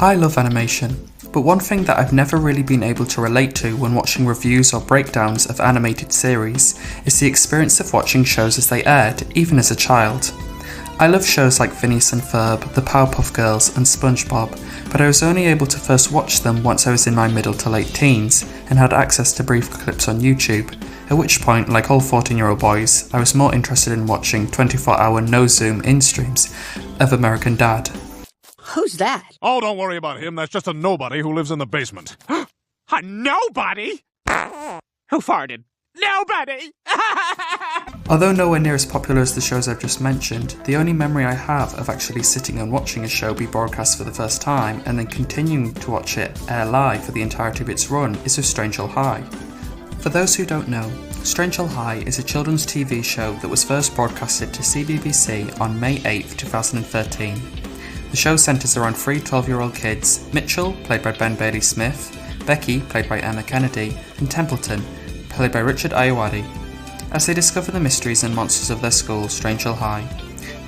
I love animation, but one thing that I've never really been able to relate to when watching reviews or breakdowns of animated series is the experience of watching shows as they aired, even as a child. I love shows like Phineas and Ferb, The Powerpuff Girls and SpongeBob, but I was only able to first watch them once I was in my middle to late teens and had access to brief clips on YouTube, at which point, like all 14-year-old boys, I was more interested in watching 24-hour no-zoom in-streams of American Dad. Who's that? Oh, don't worry about him. That's just a nobody who lives in the basement. A nobody? Who farted? Nobody! Although nowhere near as popular as the shows I've just mentioned, the only memory I have of actually sitting and watching a show be broadcast for the first time and then continuing to watch it air live for the entirety of its run is with Strange Hill High. For those who don't know, Strange Hill High is a children's TV show that was first broadcasted to CBBC on May 8, 2013. The show centres around three 12-year-old kids, Mitchell, played by Ben Bailey Smith, Becky, played by Emma Kennedy, and Templeton, played by Richard Ayoade, as they discover the mysteries and monsters of their school, Strange Hill High.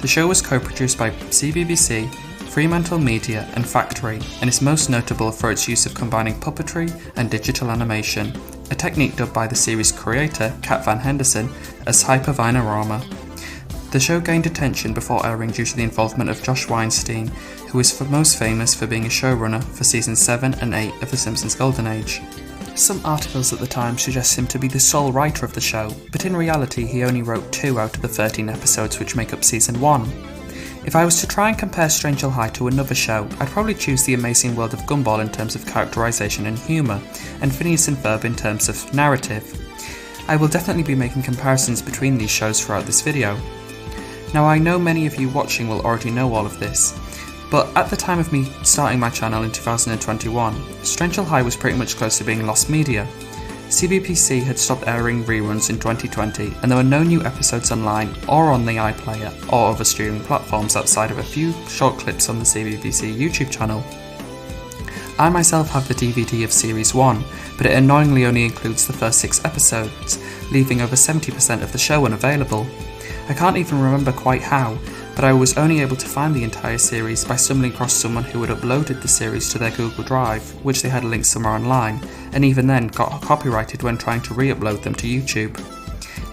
The show was co-produced by CBBC, Fremantle Media and Factory, and is most notable for its use of combining puppetry and digital animation, a technique dubbed by the series creator, Kat Van Henderson, as Hypervinarama. The show gained attention before airing due to the involvement of Josh Weinstein, who is most famous for being a showrunner for seasons 7 and 8 of The Simpsons Golden Age. Some articles at the time suggest him to be the sole writer of the show, but in reality he only wrote 2 out of the 13 episodes which make up season 1. If I was to try and compare Strange Hill High to another show, I'd probably choose The Amazing World of Gumball in terms of characterisation and humour, and Phineas and Ferb in terms of narrative. I will definitely be making comparisons between these shows throughout this video. Now I know many of you watching will already know all of this, but at the time of me starting my channel in 2021, Strange Hill High was pretty much close to being lost media. CBBC had stopped airing reruns in 2020 and there were no new episodes online or on the iPlayer or other streaming platforms outside of a few short clips on the CBBC YouTube channel. I myself have the DVD of Series 1, but it annoyingly only includes the first 6 episodes, leaving over 70% of the show unavailable. I can't even remember quite how, but I was only able to find the entire series by stumbling across someone who had uploaded the series to their Google Drive, which they had linked somewhere online, and even then got copyrighted when trying to re-upload them to YouTube.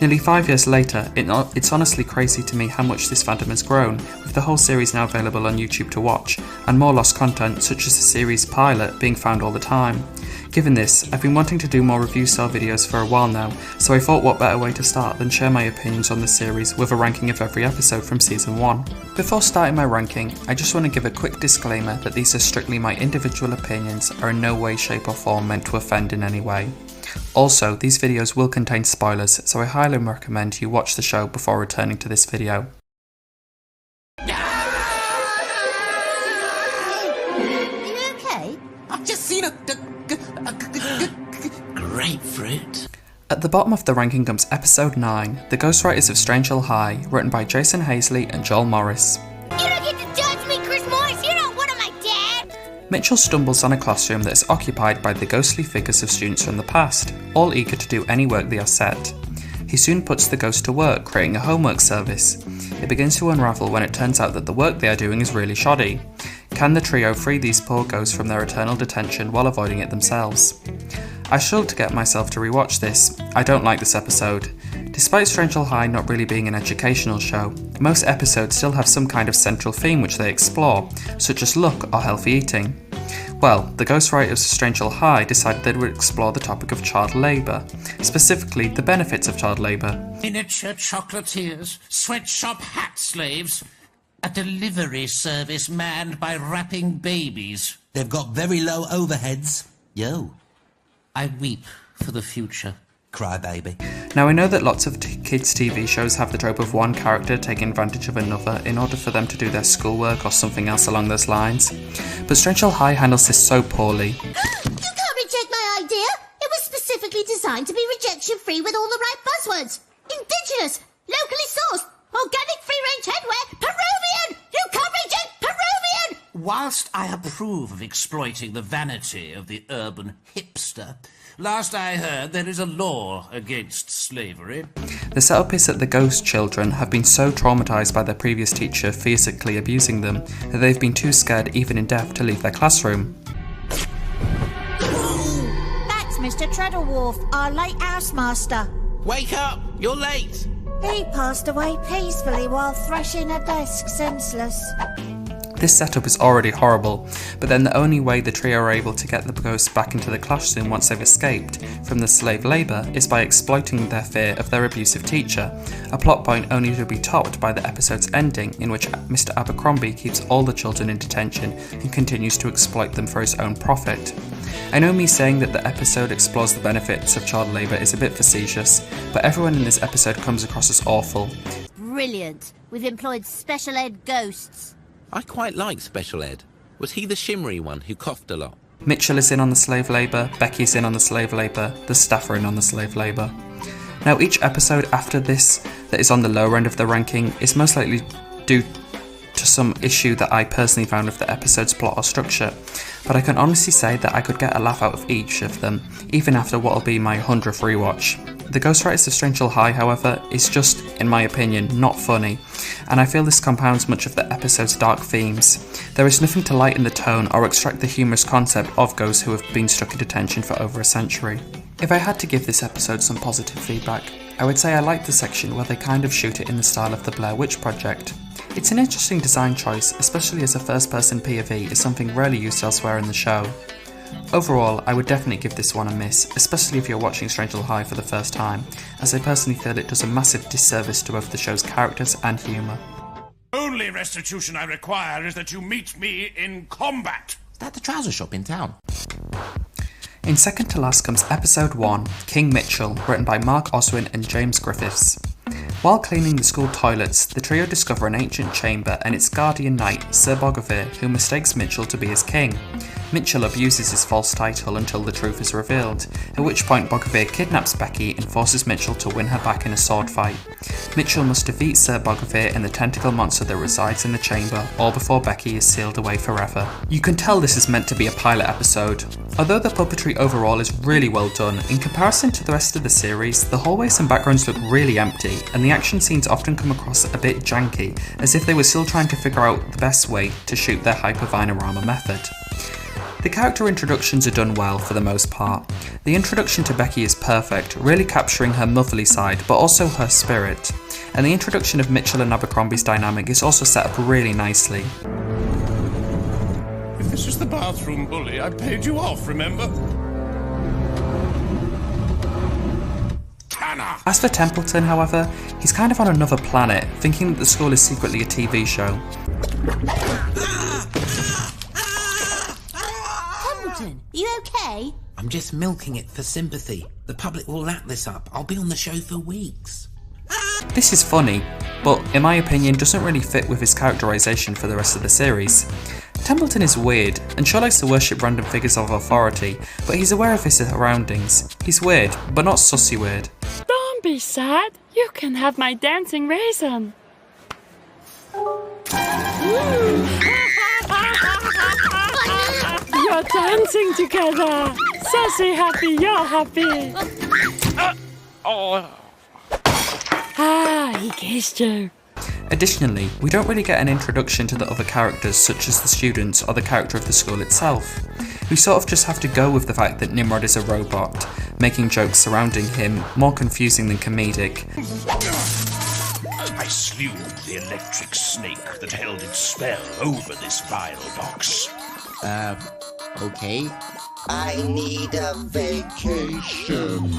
Nearly 5 years later, it's honestly crazy to me how much this fandom has grown, with the whole series now available on YouTube to watch, and more lost content such as the series pilot being found all the time. Given this, I've been wanting to do more review-style videos for a while now, so I thought what better way to start than share my opinions on the series with a ranking of every episode from Season 1. Before starting my ranking, I just want to give a quick disclaimer that these are strictly my individual opinions, are in no way, shape or form meant to offend in any way. Also, these videos will contain spoilers, so I highly recommend you watch the show before returning to this video. Are you okay? I've just seen a grapefruit. At the bottom of the ranking comes Episode 9, The Ghostwriters of Strange Hill High, written by Jason Hazley and Joel Morris. You don't get to judge me, Chris Morris. You're not one of my dad. Mitchell stumbles on a classroom that is occupied by the ghostly figures of students from the past, all eager to do any work they are set. He soon puts the ghost to work, creating a homework service. It begins to unravel when it turns out that the work they are doing is really shoddy. Can the trio free these poor ghosts from their eternal detention while avoiding it themselves? I struggled to get myself to rewatch this. I don't like this episode. Despite Strange Hill High not really being an educational show, most episodes still have some kind of central theme which they explore, such as luck or healthy eating. Well, the ghostwriters of Strange Hill High decided they would explore the topic of child labour, specifically the benefits of child labour. Miniature chocolatiers, sweatshop hat slaves, a delivery service manned by rapping babies. They've got very low overheads. Yo. I weep for the future. Cry baby. Now I know that lots of kids TV shows have the trope of one character taking advantage of another in order for them to do their schoolwork or something else along those lines, but Strange Hill High handles this so poorly. You can't reject my idea. It was specifically designed to be rejection-free with all the right buzzwords. Indigenous, locally sourced, organic free-range headwear, Peruvian! You can't reject Peruvian! whilst I approve of exploiting the vanity of the urban hipster, last I heard there is a law against slavery. The setup is that the ghost children have been so traumatised by their previous teacher physically abusing them that they've been too scared even in death to leave their classroom. That's Mr. Treadlewolf, our late housemaster. Wake up! You're late! He passed away peacefully while thrashing a desk senseless. This setup is already horrible, but then the only way the trio are able to get the ghosts back into the classroom once they've escaped from the slave labour is by exploiting their fear of their abusive teacher, a plot point only to be topped by the episode's ending in which Mr. Abercrombie keeps all the children in detention and continues to exploit them for his own profit. I know me saying that the episode explores the benefits of child labour is a bit facetious, but everyone in this episode comes across as awful. Brilliant. We've employed special ed ghosts. I quite like Special Ed. Was he the shimmery one who coughed a lot? Mitchell is in on the slave labour, Becky's in on the slave labour, the staff are in on the slave labour. Now each episode after this that is on the lower end of the ranking is most likely due to some issue that I personally found with the episode's plot or structure, but I can honestly say that I could get a laugh out of each of them, even after what'll be my 100th rewatch. The Ghostwriters of Strangely High, however, is just, in my opinion, not funny, and I feel this compounds much of the episode's dark themes. There is nothing to lighten the tone or extract the humorous concept of ghosts who have been stuck in detention for over a century. If I had to give this episode some positive feedback, I would say I liked the section where they kind of shoot it in the style of the Blair Witch Project. It's an interesting design choice, especially as a first-person POV is something rarely used elsewhere in the show. Overall, I would definitely give this one a miss, especially if you're watching Strangely High for the first time, as I personally feel it does a massive disservice to both the show's characters and humour. Only restitution I require is that you meet me in combat. Is that the trouser shop in town? In second to last comes Episode 1, King Mitchell, written by Mark Oswin and James Griffiths. While cleaning the school toilets, the trio discover an ancient chamber and its guardian knight, Sir Bogavir, who mistakes Mitchell to be his king. Mitchell abuses his false title until the truth is revealed, at which point Bogavir kidnaps Becky and forces Mitchell to win her back in a sword fight. Mitchell must defeat Sir Bogavir and the tentacle monster that resides in the chamber, all before Becky is sealed away forever. You can tell this is meant to be a pilot episode. Although the puppetry overall is really well done, in comparison to the rest of the series, the hallways and backgrounds look really empty, and the action scenes often come across a bit janky, as if they were still trying to figure out the best way to shoot their Hypervinorama method. The character introductions are done well for the most part. The introduction to Becky is perfect, really capturing her motherly side but also her spirit, and the introduction of Mitchell and Abercrombie's dynamic is also set up really nicely. If this is the bathroom bully, I paid you off, remember? Tanner! As for Templeton, however, he's kind of on another planet, thinking that the school is secretly a TV show. Templeton, you okay? I'm just milking it for sympathy. The public will lap this up. I'll be on the show for weeks. This is funny, but in my opinion doesn't really fit with his characterisation for the rest of the series. Templeton is weird, and sure likes to worship random figures of authority, but he's aware of his surroundings. He's weird, but not sussy weird. Don't be sad, you can have my dancing raisin. You're dancing together. Sassy happy, you're happy. He kissed you. Additionally, we don't really get an introduction to the other characters such as the students or the character of the school itself. We sort of just have to go with the fact that Nimrod is a robot, making jokes surrounding him more confusing than comedic. I slew the electric snake that held its spell over this vile box. Okay. I need a vacation.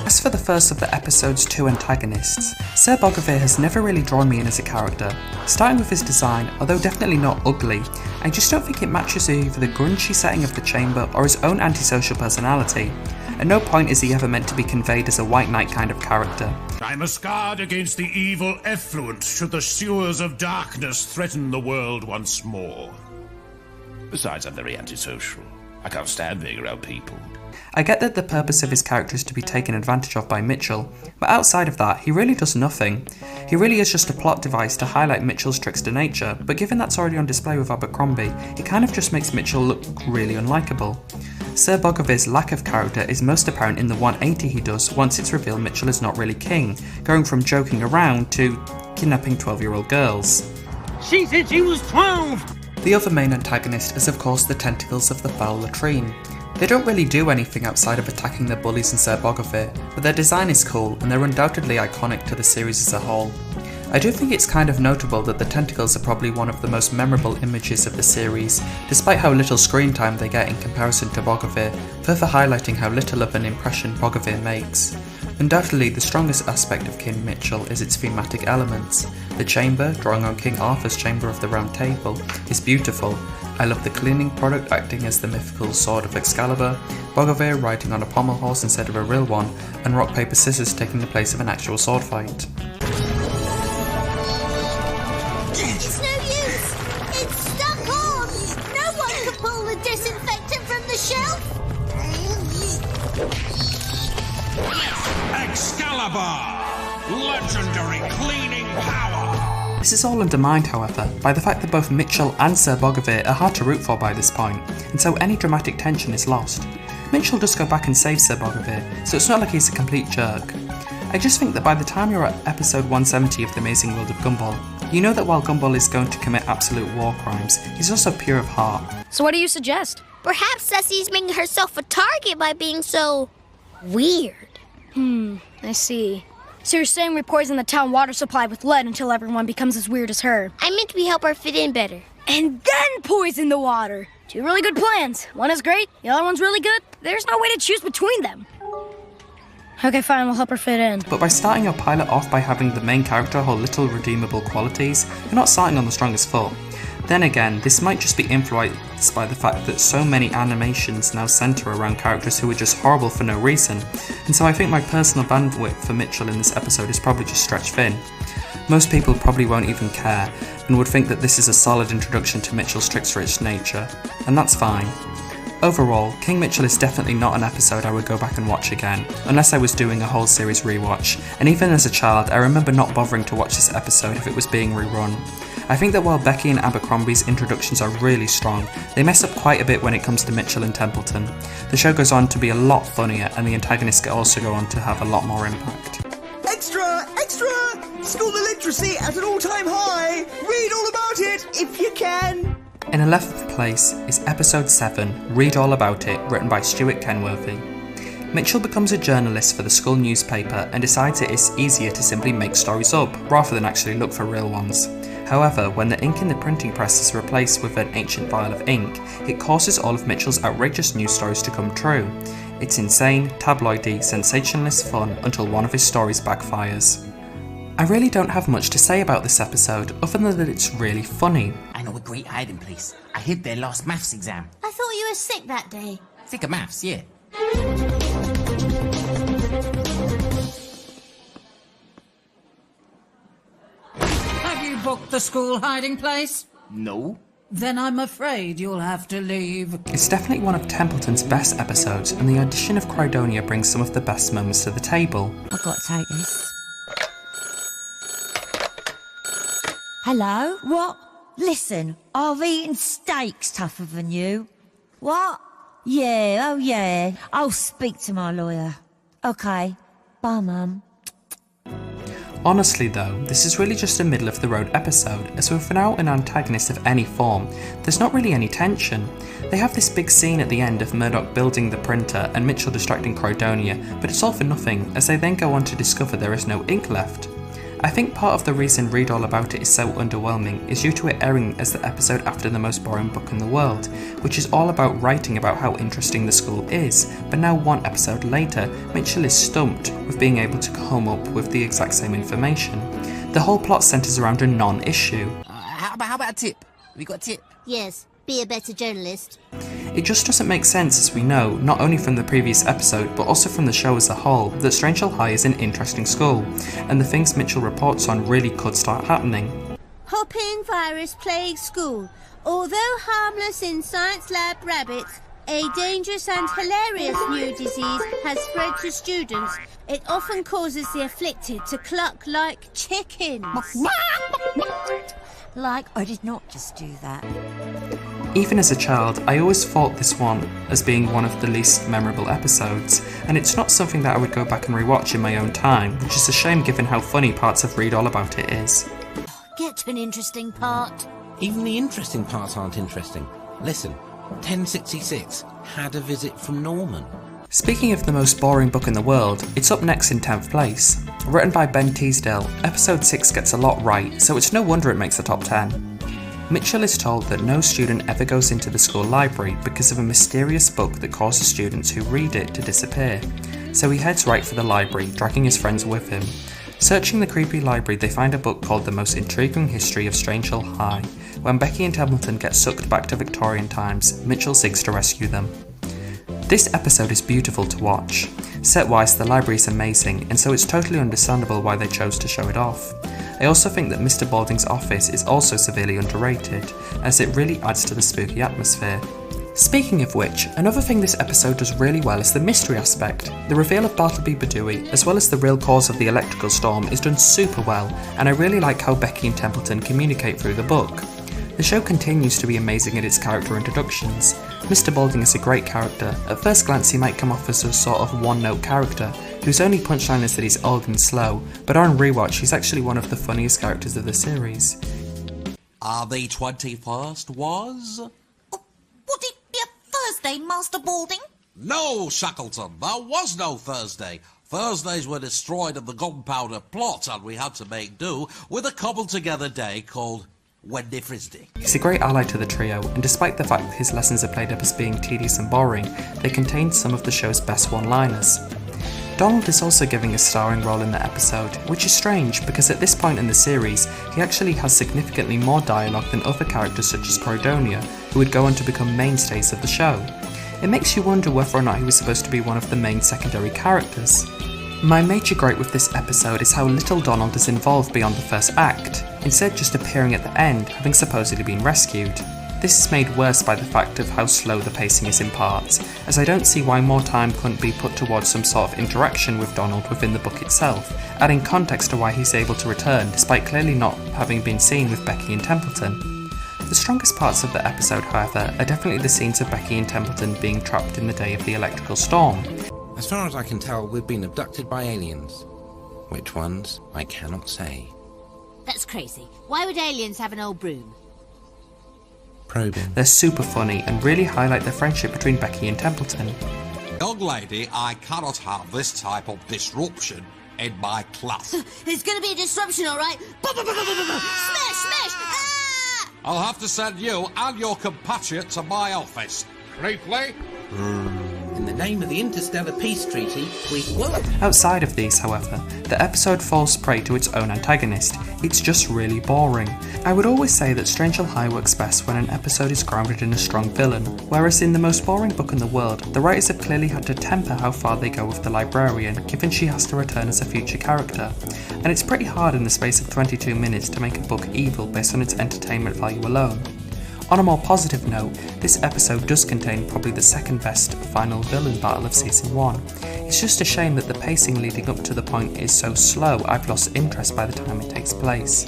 As for the first of the episode's two antagonists, Sir Bogavir has never really drawn me in as a character. Starting with his design, although definitely not ugly, I just don't think it matches either the grungy setting of the chamber or his own antisocial personality. At no point is he ever meant to be conveyed as a white knight kind of character. I must guard against the evil effluent should the sewers of darkness threaten the world once more. Besides, I'm very antisocial. I can't stand being around people. I get that the purpose of his character is to be taken advantage of by Mitchell, but outside of that, he really does nothing. He really is just a plot device to highlight Mitchell's trickster nature, but given that's already on display with Abercrombie, it kind of just makes Mitchell look really unlikable. Sir Bogovir's lack of character is most apparent in the 180 he does once it's revealed Mitchell is not really king, going from joking around to kidnapping 12-year-old girls. She said she was 12! The other main antagonist is of course the tentacles of the foul latrine. They don't really do anything outside of attacking the bullies and Sir Bogavir, but their design is cool and they're undoubtedly iconic to the series as a whole. I do think it's kind of notable that the tentacles are probably one of the most memorable images of the series, despite how little screen time they get in comparison to Bogavir, further highlighting how little of an impression Bogavir makes. Undoubtedly, the strongest aspect of King Mitchell is its thematic elements. The chamber, drawing on King Arthur's Chamber of the Round Table, is beautiful. I love the cleaning product acting as the mythical sword of Excalibur, Bogavir riding on a pommel horse instead of a real one, and rock paper scissors taking the place of an actual sword fight. It's no use! It's stuck on! No one can pull the disinfectant from the shelf! Excalibur! Legendary cleaning power! This is all undermined, however, by the fact that both Mitchell and Sir Bogavir are hard to root for by this point, and so any dramatic tension is lost. Mitchell does go back and save Sir Bogavir, so it's not like he's a complete jerk. I just think that by the time you're at episode 170 of The Amazing World of Gumball, you know that while Gumball is going to commit absolute war crimes, he's also pure of heart. So what do you suggest? Perhaps Ceci's making herself a target by being so... weird. I see. So you're saying we poison the town water supply with lead until everyone becomes as weird as her? I meant we help her fit in better. And then poison the water! Two really good plans. One is great, the other one's really good. There's no way to choose between them. Okay, fine, we'll help her fit in. But by starting your pilot off by having the main character hold little redeemable qualities, you're not starting on the strongest foot. Then again, this might just be influenced by the fact that so many animations now centre around characters who are just horrible for no reason, and so I think my personal bandwidth for Mitchell in this episode is probably just stretched thin. Most people probably won't even care, and would think that this is a solid introduction to Mitchell's trickster-rich nature, and that's fine. Overall, King Mitchell is definitely not an episode I would go back and watch again, unless I was doing a whole series rewatch, and even as a child I remember not bothering to watch this episode if it was being rerun. I think that while Becky and Abercrombie's introductions are really strong, they mess up quite a bit when it comes to Mitchell and Templeton. The show goes on to be a lot funnier, and the antagonists also go on to have a lot more impact. Extra! Extra! School illiteracy at an all-time high! Read all about it, if you can! In 11th place is episode 7, Read All About It, written by Stuart Kenworthy. Mitchell becomes a journalist for the school newspaper and decides it is easier to simply make stories up, rather than actually look for real ones. However, when the ink in the printing press is replaced with an ancient vial of ink, it causes all of Mitchell's outrageous news stories to come true. It's insane, tabloidy, sensationalist fun until one of his stories backfires. I really don't have much to say about this episode, other than that it's really funny. I know a great hiding place. I hid their last maths exam. I thought you were sick that day. Sick of maths, yeah. Have you booked the school hiding place? No. Then I'm afraid you'll have to leave. It's definitely one of Templeton's best episodes, and the audition of Crydonia brings some of the best moments to the table. I've got to take this. Hello? What? Listen, I've eaten steaks tougher than you. What? Yeah, oh yeah. I'll speak to my lawyer. Okay. Bye, Mum. Honestly though, this is really just a middle-of-the-road episode, as without an antagonist of any form, there's not really any tension. They have this big scene at the end of Murdoch building the printer and Mitchell distracting Crydonia, but it's all for nothing, as they then go on to discover there is no ink left. I think part of the reason Read All About It is so underwhelming is due to it airing as the episode after the most boring book in the world, which is all about writing about how interesting the school is, but now one episode later, Mitchell is stumped with being able to come up with the exact same information. The whole plot centres around a non-issue. How about a tip? We got a tip? Yes, be a better journalist. It just doesn't make sense, as we know, not only from the previous episode, but also from the show as a whole, that Strangeville High is an interesting school, and the things Mitchell reports on really could start happening. Hop-in virus plagues school. Although harmless in science lab rabbits, A dangerous and hilarious new disease has spread to students. It often causes the afflicted to cluck like chickens. Like, I did not just do that. Even as a child, I always thought this one as being one of the least memorable episodes, and it's not something that I would go back and rewatch in my own time, which is a shame given how funny parts of Read All About It is. Get to an interesting part. Even the interesting parts aren't interesting. Listen, 1066 had a visit from Norman. Speaking of the most boring book in the world, it's up next in 10th place. Written by Ben Teasdale, episode 6 gets a lot right, so it's no wonder it makes the top 10. Mitchell is told that no student ever goes into the school library because of a mysterious book that causes students who read it to disappear, so he heads right for the library, dragging his friends with him. Searching the creepy library, they find a book called The Most Intriguing History of Strange Hill High. When Becky and Templeton get sucked back to Victorian times, Mitchell seeks to rescue them. This episode is beautiful to watch. Set-wise, the library is amazing, and so it's totally understandable why they chose to show it off. I also think that Mr. Balding's office is also severely underrated, as it really adds to the spooky atmosphere. Speaking of which, another thing this episode does really well is the mystery aspect. The reveal of Bartleby Badooey, as well as the real cause of the electrical storm, is done super well, and I really like how Becky and Templeton communicate through the book. The show continues to be amazing at its character introductions. Mr. Balding is a great character. At first glance he might come off as a sort of one-note character, whose only punchline is that he's old and slow, but on rewatch he's actually one of the funniest characters of the series. The 21st was? Would it be a Thursday, Master Balding? No, Shackleton, there was no Thursday. Thursdays were destroyed in the gunpowder plot, and we had to make do with a cobbled-together day called Wendy Frisbee. He's a great ally to the trio, and despite the fact that his lessons are played up as being tedious and boring, they contain some of the show's best one-liners. Donald is also giving a starring role in the episode, which is strange because at this point in the series, he actually has significantly more dialogue than other characters such as Cordonia, who would go on to become mainstays of the show. It makes you wonder whether or not he was supposed to be one of the main secondary characters. My major gripe with this episode is how little Donald is involved beyond the first act, instead just appearing at the end, having supposedly been rescued. This is made worse by the fact of how slow the pacing is in parts, as I don't see why more time couldn't be put towards some sort of interaction with Donald within the book itself, adding context to why he's able to return despite clearly not having been seen with Becky and Templeton. The strongest parts of the episode, however, are definitely the scenes of Becky and Templeton being trapped in the day of the electrical storm. As far as I can tell, we've been abducted by aliens. Which ones, I cannot say. That's crazy. Why would aliens have an old broom? Probing. They're super funny and really highlight the friendship between Becky and Templeton. Young lady, I cannot have this type of disruption in my class. There's gonna be a disruption, alright? Smash, smash! Ah! I'll have to send you and your compatriot to my office. Briefly. In the name of the Interstellar Peace Treaty, we won't. Outside of these, however, the episode falls prey to its own antagonist. It's just really boring. I would always say that Strange Hill High works best when an episode is grounded in a strong villain, whereas in the most boring book in the world, the writers have clearly had to temper how far they go with the librarian, given she has to return as a future character. And it's pretty hard in the space of 22 minutes to make a book evil based on its entertainment value alone. On a more positive note, this episode does contain probably the second best final villain battle of season 1. It's just a shame that the pacing leading up to the point is so slow I've lost interest by the time it takes place.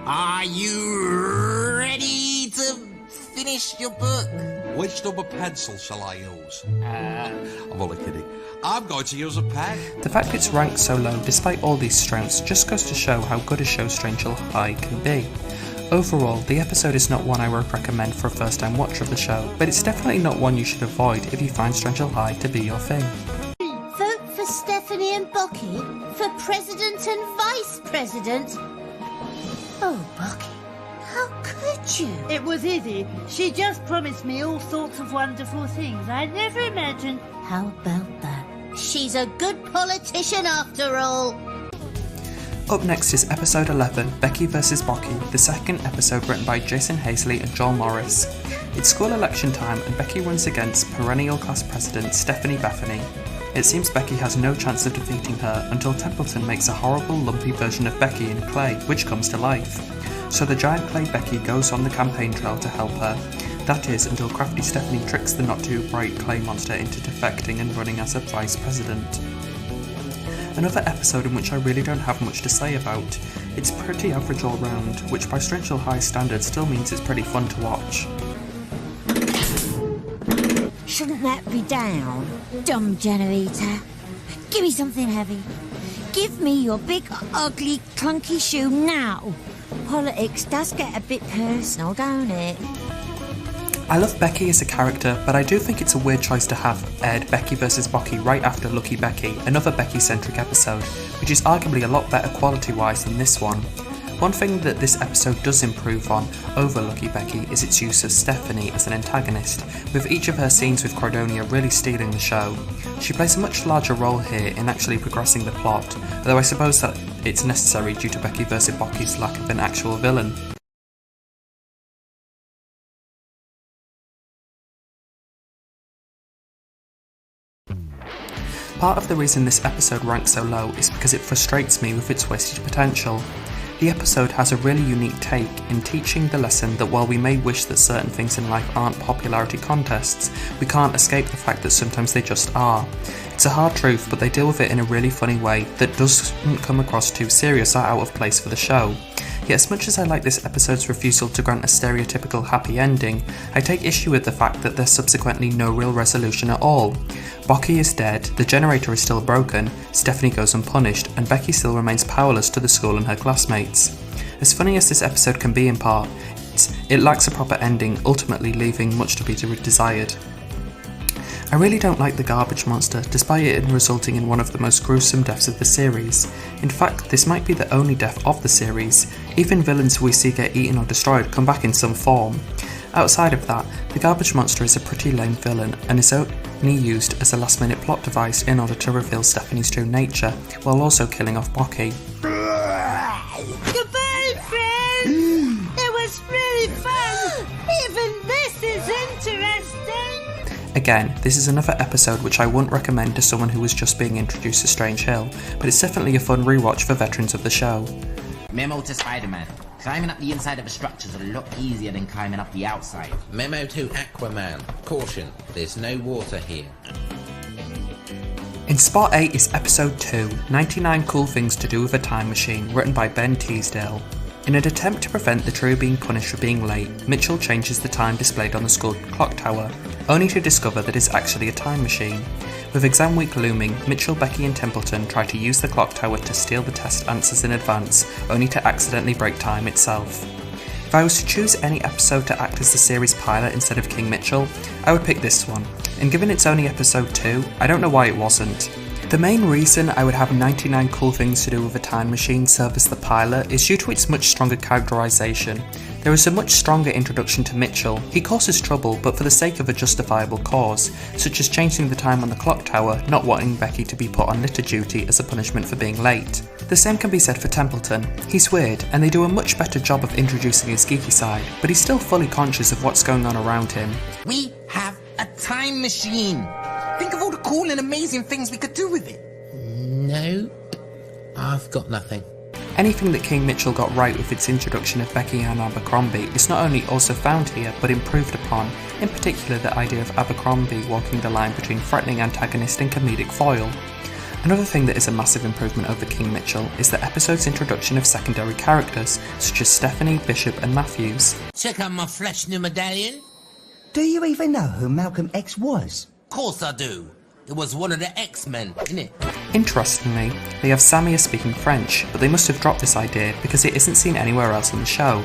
Are you ready to finish your book? Which number pencil shall I use? I'm only kidding. I'm going to use a pen. The fact it's ranked so low despite all these strengths just goes to show how good a show Strange Hill High can be. Overall, the episode is not one I would recommend for a first time watcher of the show, but it's definitely not one you should avoid if you find Strange Hill High to be your thing. Vote for Stephanie and Bucky for President and Vice President. Oh, Bucky, how could you? It was easy. She just promised me all sorts of wonderful things I never imagined. How about that? She's a good politician after all. Up next is episode 11, Becky vs. Bucky, the second episode written by Jason Hazley and Joel Morris. It's school election time and Becky runs against perennial class president Stephanie Bethany. It seems Becky has no chance of defeating her until Templeton makes a horrible lumpy version of Becky in clay, which comes to life. So the giant clay Becky goes on the campaign trail to help her. That is, until crafty Stephanie tricks the not-too-bright clay monster into defecting and running as a vice president. Another episode in which I really don't have much to say about. It's pretty average all round, which by strange high standards still means it's pretty fun to watch. Shouldn't that be down, dumb generator? Give me something heavy. Give me your big, ugly, clunky shoe now. Politics does get a bit personal, don't it? I love Becky as a character, but I do think it's a weird choice to have aired Becky vs. Bocky right after Lucky Becky, another Becky-centric episode, which is arguably a lot better quality-wise than this one. One thing that this episode does improve on over Lucky Becky is its use of Stephanie as an antagonist, with each of her scenes with Cordonia really stealing the show. She plays a much larger role here in actually progressing the plot, although I suppose that it's necessary due to Becky vs. Bocky's lack of an actual villain. Part of the reason this episode ranks so low is because it frustrates me with its wasted potential. The episode has a really unique take in teaching the lesson that while we may wish that certain things in life aren't popularity contests, we can't escape the fact that sometimes they just are. It's a hard truth, but they deal with it in a really funny way that doesn't come across too serious or out of place for the show. Yet as much as I like this episode's refusal to grant a stereotypical happy ending, I take issue with the fact that there's subsequently no real resolution at all. Bocky is dead, the generator is still broken, Stephanie goes unpunished, and Becky still remains powerless to the school and her classmates. As funny as this episode can be in part, it lacks a proper ending, ultimately leaving much to be desired. I really don't like the garbage monster, despite it resulting in one of the most gruesome deaths of the series. In fact, this might be the only death of the series. Even villains who we see get eaten or destroyed come back in some form. Outside of that, the garbage monster is a pretty lame villain and is only used as a last-minute plot device in order to reveal Stephanie's true nature, while also killing off Bocky. Goodbye, friends! It was really fun! Even this is interesting! Again, this is another episode which I wouldn't recommend to someone who was just being introduced to Strange Hill, but it's definitely a fun rewatch for veterans of the show. Memo to Spider-Man. Climbing up the inside of a structure is a lot easier than climbing up the outside. Memo to Aquaman. Caution, there's no water here. In Spot 8 is Episode 2, 99 Cool Things to Do with a Time Machine, written by Ben Teasdale. In an attempt to prevent the trio being punished for being late, Mitchell changes the time displayed on the school clock tower, only to discover that it's actually a time machine. With exam week looming, Mitchell, Becky and Templeton try to use the clock tower to steal the test answers in advance, only to accidentally break time itself. If I was to choose any episode to act as the series pilot instead of King Mitchell, I would pick this one, and given it's only episode 2, I don't know why it wasn't. The main reason I would have 99 Cool Things to Do with a Time Machine serve as the pilot is due to its much stronger characterization. There is a much stronger introduction to Mitchell. He causes trouble, but for the sake of a justifiable cause, such as changing the time on the clock tower, not wanting Becky to be put on litter duty as a punishment for being late. The same can be said for Templeton. He's weird, and they do a much better job of introducing his geeky side, but he's still fully conscious of what's going on around him. We have a time machine. Think of all the cool and amazing things we could do with it. Nope. I've got nothing. Anything that King Mitchell got right with its introduction of Becky and Abercrombie is not only also found here, but improved upon, in particular the idea of Abercrombie walking the line between threatening antagonist and comedic foil. Another thing that is a massive improvement over King Mitchell is the episode's introduction of secondary characters, such as Stephanie, Bishop and Matthews. Check out my fresh new medallion. Do you even know who Malcolm X was? Of course I do. It was one of the X-Men, innit? Interestingly, they have Samia speaking French, but they must have dropped this idea because it isn't seen anywhere else on the show.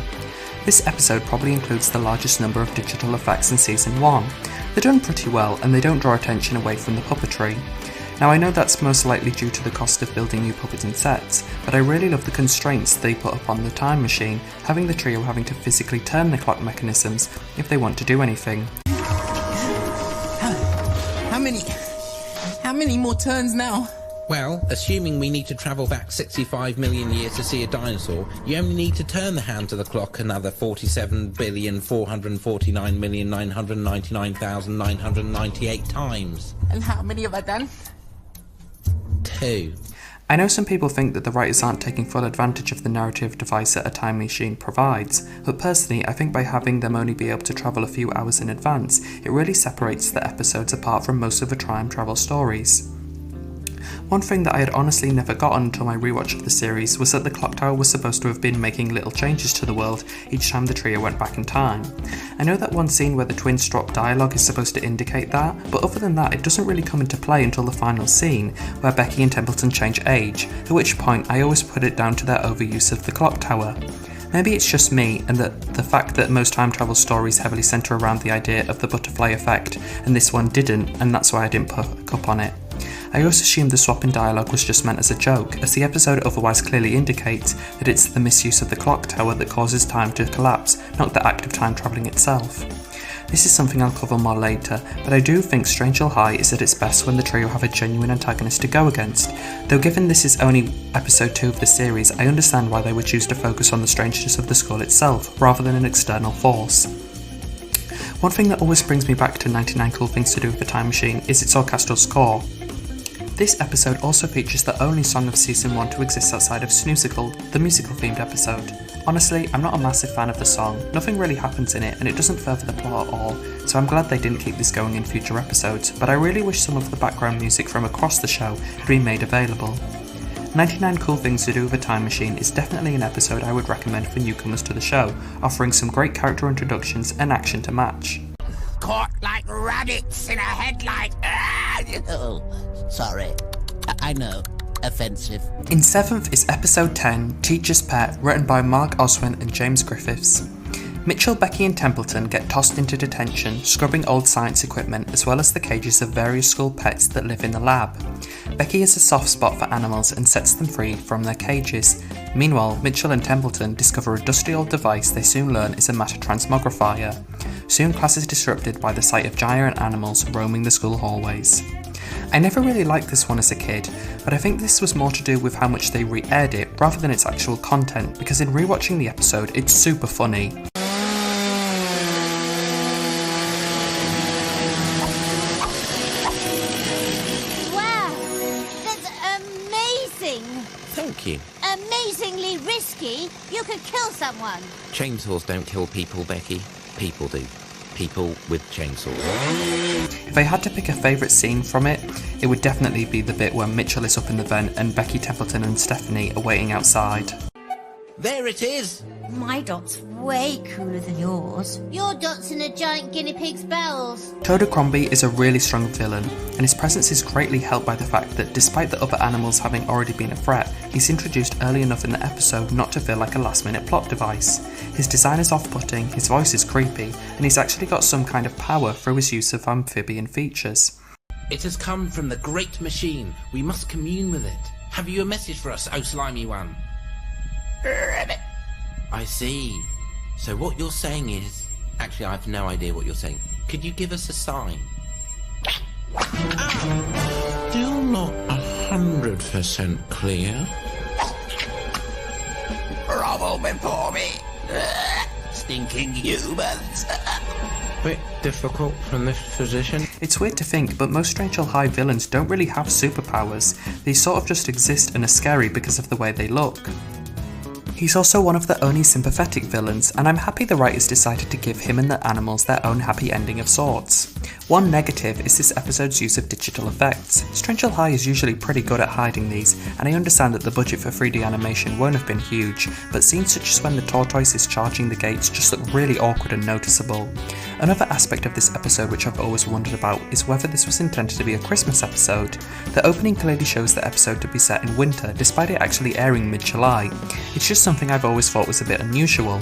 This episode probably includes the largest number of digital effects in Season 1. They're done pretty well and they don't draw attention away from the puppetry. Now I know that's most likely due to the cost of building new puppets and sets, but I really love the constraints they put upon the time machine, having the trio having to physically turn the clock mechanisms if they want to do anything. How many more turns now? Well, assuming we need to travel back 65 million years to see a dinosaur, you only need to turn the hand to the clock another 47,449,999,998 times. And how many have I done? 2. I know some people think that the writers aren't taking full advantage of the narrative device that a time machine provides, but personally I think by having them only be able to travel a few hours in advance, it really separates the episodes apart from most of the time travel stories. One thing that I had honestly never gotten until my rewatch of the series was that the clock tower was supposed to have been making little changes to the world each time the trio went back in time. I know that one scene where the twins drop dialogue is supposed to indicate that, but other than that it doesn't really come into play until the final scene, where Becky and Templeton change age, at which point I always put it down to their overuse of the clock tower. Maybe it's just me, and that the fact that most time travel stories heavily centre around the idea of the butterfly effect, and this one didn't, and that's why I didn't pick up on it. I also assumed the swap in dialogue was just meant as a joke, as the episode otherwise clearly indicates that it's the misuse of the clock tower that causes time to collapse, not the act of time travelling itself. This is something I'll cover more later, but I do think Strangely High is at its best when the trio have a genuine antagonist to go against, though given this is only episode 2 of the series, I understand why they would choose to focus on the strangeness of the skull itself, rather than an external force. One thing that always brings me back to 99 Cool Things to Do with a Time Machine is its orchestral score. This episode also features the only song of season 1 to exist outside of Snoozicle, the musical themed episode. Honestly, I'm not a massive fan of the song, nothing really happens in it and it doesn't further the plot at all, so I'm glad they didn't keep this going in future episodes, but I really wish some of the background music from across the show had been made available. 99 Cool Things to Do with a Time Machine is definitely an episode I would recommend for newcomers to the show, offering some great character introductions and action to match. Caught like rabbits in a headlight. Oh, sorry. I know. Offensive. In 7th is episode 10, Teacher's Pet, written by Mark Oswin and James Griffiths. Mitchell, Becky and Templeton get tossed into detention, scrubbing old science equipment as well as the cages of various school pets that live in the lab. Becky has a soft spot for animals and sets them free from their cages. Meanwhile, Mitchell and Templeton discover a dusty old device they soon learn is a matter transmogrifier. Soon class is disrupted by the sight of giant animals roaming the school hallways. I never really liked this one as a kid, but I think this was more to do with how much they re-aired it rather than its actual content, because in rewatching the episode it's super funny. Wow, that's amazing! Thank you. Amazingly risky. You could kill someone. Chainsaws don't kill people, Becky. People do. People with chainsaws. If I had to pick a favourite scene from it, it would definitely be the bit where Mitchell is up in the vent and Becky, Templeton and Stephanie are waiting outside. There it is! My dot's way cooler than yours. Your dot's in a giant guinea pig's bowels. Toad Crombie is a really strong villain, and his presence is greatly helped by the fact that despite the other animals having already been a threat, he's introduced early enough in the episode not to feel like a last-minute plot device. His design is off-putting, his voice is creepy, and he's actually got some kind of power through his use of amphibian features. It has come from the great machine. We must commune with it. Have you a message for us, oh slimy one? I see. So what you're saying is... Actually, I have no idea what you're saying. Could you give us a sign? Still not 100% clear. Bravo before me. Stinking humans. Bit difficult from this position. It's weird to think, but most Strangely High villains don't really have superpowers. They sort of just exist and are scary because of the way they look. He's also one of the only sympathetic villains, and I'm happy the writers decided to give him and the animals their own happy ending of sorts. One negative is this episode's use of digital effects. Strangely High is usually pretty good at hiding these, and I understand that the budget for 3D animation won't have been huge, but scenes such as when the tortoise is charging the gates just look really awkward and noticeable. Another aspect of this episode which I've always wondered about is whether this was intended to be a Christmas episode. The opening clearly shows the episode to be set in winter, despite it actually airing mid-July. It's just something I've always thought was a bit unusual.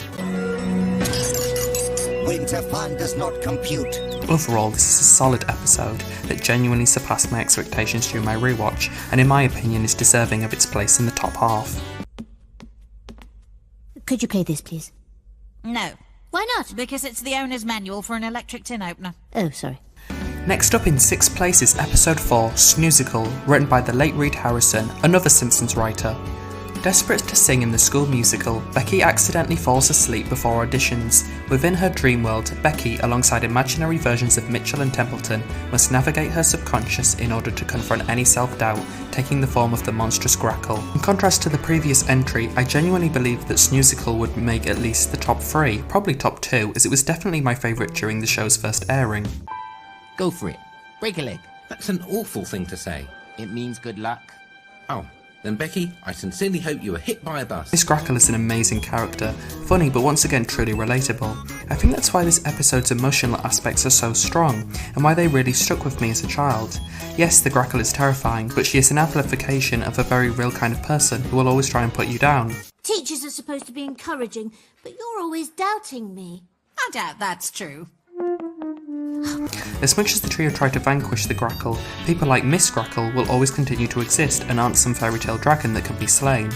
Winter fun does not compute. Overall, this is a solid episode that genuinely surpassed my expectations during my rewatch, and in my opinion is deserving of its place in the top half. Could you play this, please? No. Why not? Because it's the owner's manual for an electric tin opener. Oh, sorry. Next up in 6th place is episode 4, Snoozicle, written by the late Reed Harrison, another Simpsons writer. Desperate to sing in the school musical, Becky accidentally falls asleep before auditions. Within her dream world, Becky, alongside imaginary versions of Mitchell and Templeton, must navigate her subconscious in order to confront any self-doubt, taking the form of the monstrous Grackle. In contrast to the previous entry, I genuinely believe that Snoosicle would make at least the top 3, probably top 2, as it was definitely my favourite during the show's first airing. Go for it. Break a leg. That's an awful thing to say. It means good luck. Oh. Then Becky, I sincerely hope you were hit by a bus. Miss Grackle is an amazing character, funny but once again truly relatable. I think that's why this episode's emotional aspects are so strong, and why they really stuck with me as a child. Yes, the Grackle is terrifying, but she is an amplification of a very real kind of person who will always try and put you down. Teachers are supposed to be encouraging, but you're always doubting me. I doubt that's true. As much as the trio try to vanquish the Grackle, people like Miss Grackle will always continue to exist and aren't some fairy tale dragon that can be slain.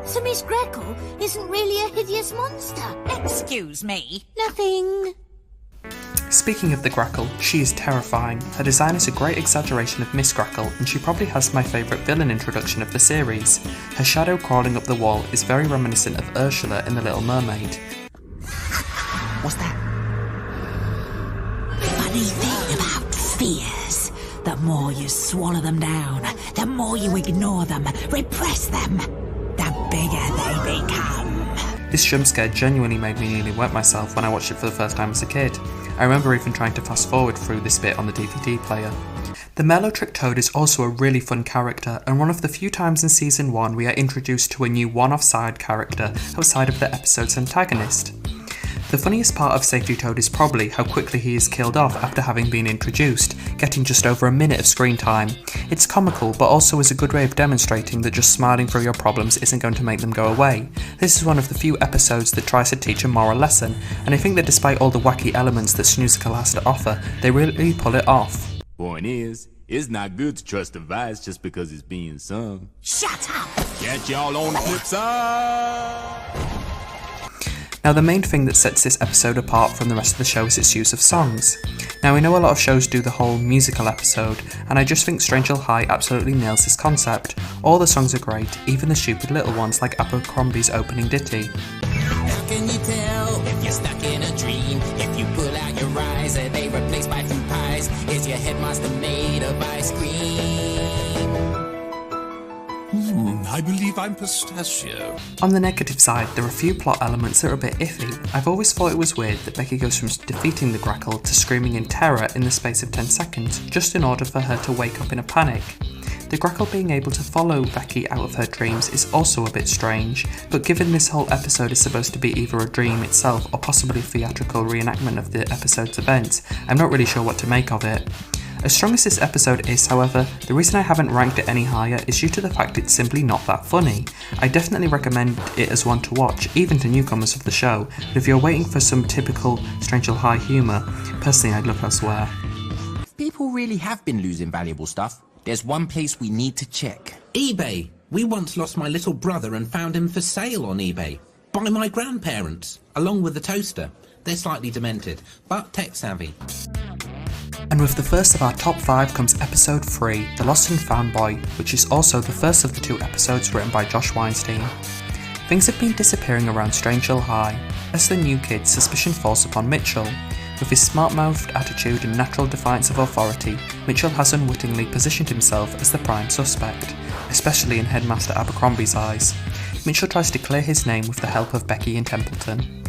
So Miss Grackle isn't really a hideous monster? Excuse me. Nothing. Speaking of the Grackle, she is terrifying. Her design is a great exaggeration of Miss Grackle, and she probably has my favourite villain introduction of the series. Her shadow crawling up the wall is very reminiscent of Ursula in The Little Mermaid. What's that? Funny thing about fears, the more you swallow them down, the more you ignore them, repress them, the bigger they become. This jump scare genuinely made me nearly wet myself when I watched it for the first time as a kid. I remember even trying to fast forward through this bit on the DVD player. The Mellow-Trick Toad is also a really fun character, and one of the few times in Season 1 we are introduced to a new one-off side character outside of the episode's antagonist. The funniest part of Safety Toad is probably how quickly he is killed off after having been introduced, getting just over a minute of screen time. It's comical, but also is a good way of demonstrating that just smiling through your problems isn't going to make them go away. This is one of the few episodes that tries to teach a moral lesson, and I think that despite all the wacky elements that Snoosicle has to offer, they really pull it off. Point is, it's not good to trust advice just because it's being sung. Shut up! Catch y'all on the flip side! Now the main thing that sets this episode apart from the rest of the show is its use of songs. Now we know a lot of shows do the whole musical episode, and I just think Strange Hill High absolutely nails this concept. All the songs are great, even the stupid little ones like Abercrombie's opening ditty. How can you tell if you're stuck in a dream? If you pull out your eyes, are they replaced by fruit pies? Is your headmaster made of ice cream? I believe I'm pistachio. On the negative side, there are a few plot elements that are a bit iffy. I've always thought it was weird that Becky goes from defeating the Grackle to screaming in terror in the space of 10 seconds, just in order for her to wake up in a panic. The Grackle being able to follow Becky out of her dreams is also a bit strange, but given this whole episode is supposed to be either a dream itself or possibly a theatrical reenactment of the episode's events, I'm not really sure what to make of it. As strong as this episode is, however, the reason I haven't ranked it any higher is due to the fact it's simply not that funny. I definitely recommend it as one to watch, even to newcomers of the show, but if you're waiting for some typical Strange Hill High humour, personally I'd look elsewhere. People really have been losing valuable stuff. There's one place we need to check. eBay. We once lost my little brother and found him for sale on eBay. By my grandparents, along with the toaster. They're slightly demented, but tech-savvy. And with the first of our top 5 comes episode 3, The Lost and Found Boy, which is also the first of the 2 episodes written by Josh Weinstein. Things have been disappearing around Strange Hill High. As the new kid, suspicion falls upon Mitchell. With his smart-mouthed attitude and natural defiance of authority, Mitchell has unwittingly positioned himself as the prime suspect, especially in Headmaster Abercrombie's eyes. Mitchell tries to clear his name with the help of Becky and Templeton.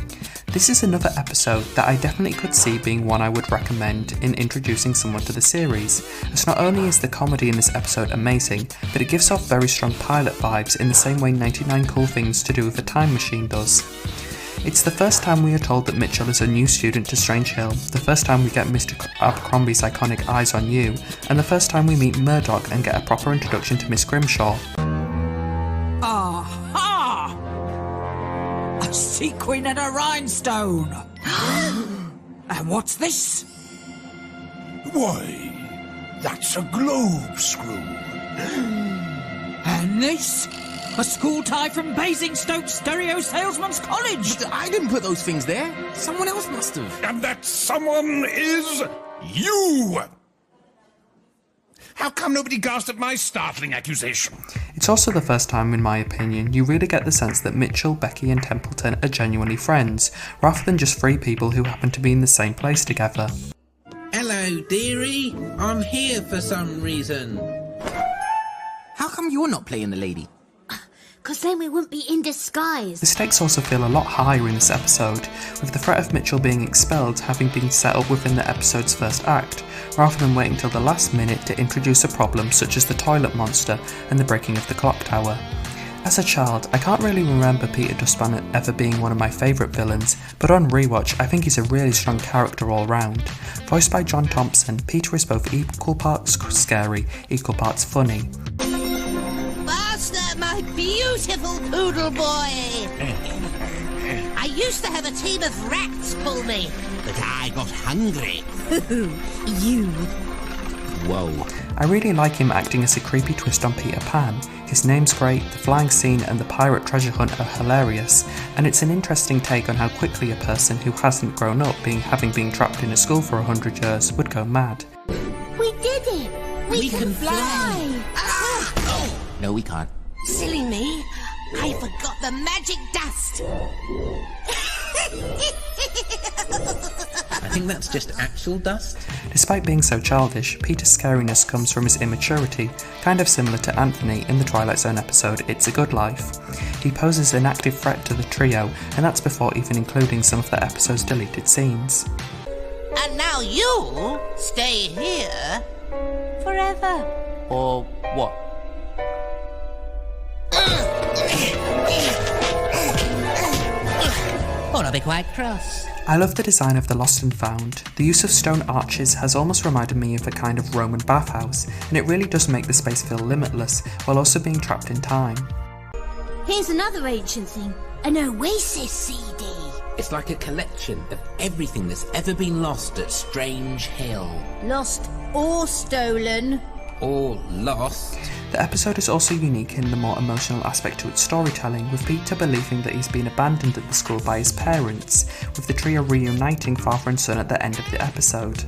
This is another episode that I definitely could see being one I would recommend in introducing someone to the series, as not only is the comedy in this episode amazing, but it gives off very strong pilot vibes in the same way 99 Cool Things to Do with a Time Machine does. It's the first time we are told that Mitchell is a new student to Strange Hill, the first time we get Mr. Abercrombie's iconic Eyes on You, and the first time we meet Murdoch and get a proper introduction to Miss Grimshaw. Aha! A sequin and a rhinestone! And what's this? Why, that's a globe screw. And this? A school tie from Basingstoke Stereo Salesman's College! But I didn't put those things there. Someone else must have. And that someone is you! How come nobody gasped at my startling accusation? It's also the first time, in my opinion, you really get the sense that Mitchell, Becky and Templeton are genuinely friends, rather than just three people who happen to be in the same place together. Hello, dearie. I'm here for some reason. How come you're not playing the lady? Because then we wouldn't be in disguise. The stakes also feel a lot higher in this episode, with the threat of Mitchell being expelled having been set up within the episode's first act, rather than waiting till the last minute to introduce a problem such as the toilet monster and the breaking of the clock tower. As a child, I can't really remember Peter Dustman ever being one of my favourite villains, but on rewatch I think he's a really strong character all round. Voiced by John Thompson, Peter is both equal parts scary, equal parts funny. Master, my beautiful poodle boy! I used to have a team of rats pull me, but I got hungry. You. Whoa. I really like him acting as a creepy twist on Peter Pan. His name's great, the flying scene and the pirate treasure hunt are hilarious, and it's an interesting take on how quickly a person who hasn't grown up having been trapped in a school for 100 years would go mad. We did it! We can fly! No, we can't. Silly me, I forgot the magic dust! I think that's just actual dust. Despite being so childish, Peter's scariness comes from his immaturity, kind of similar to Anthony in the Twilight Zone episode It's a Good Life. He poses an active threat to the trio, and that's before even including some of the episode's deleted scenes. And now you stay here forever. Or what? Or I'll be quite cross. I love the design of the Lost and Found. The use of stone arches has almost reminded me of a kind of Roman bathhouse, and it really does make the space feel limitless, while also being trapped in time. Here's another ancient thing, an Oasis CD. It's like a collection of everything that's ever been lost at Strange Hill. Lost or stolen. Or lost. The episode is also unique in the more emotional aspect to its storytelling, with Peter believing that he's been abandoned at the school by his parents, with the trio reuniting father and son at the end of the episode.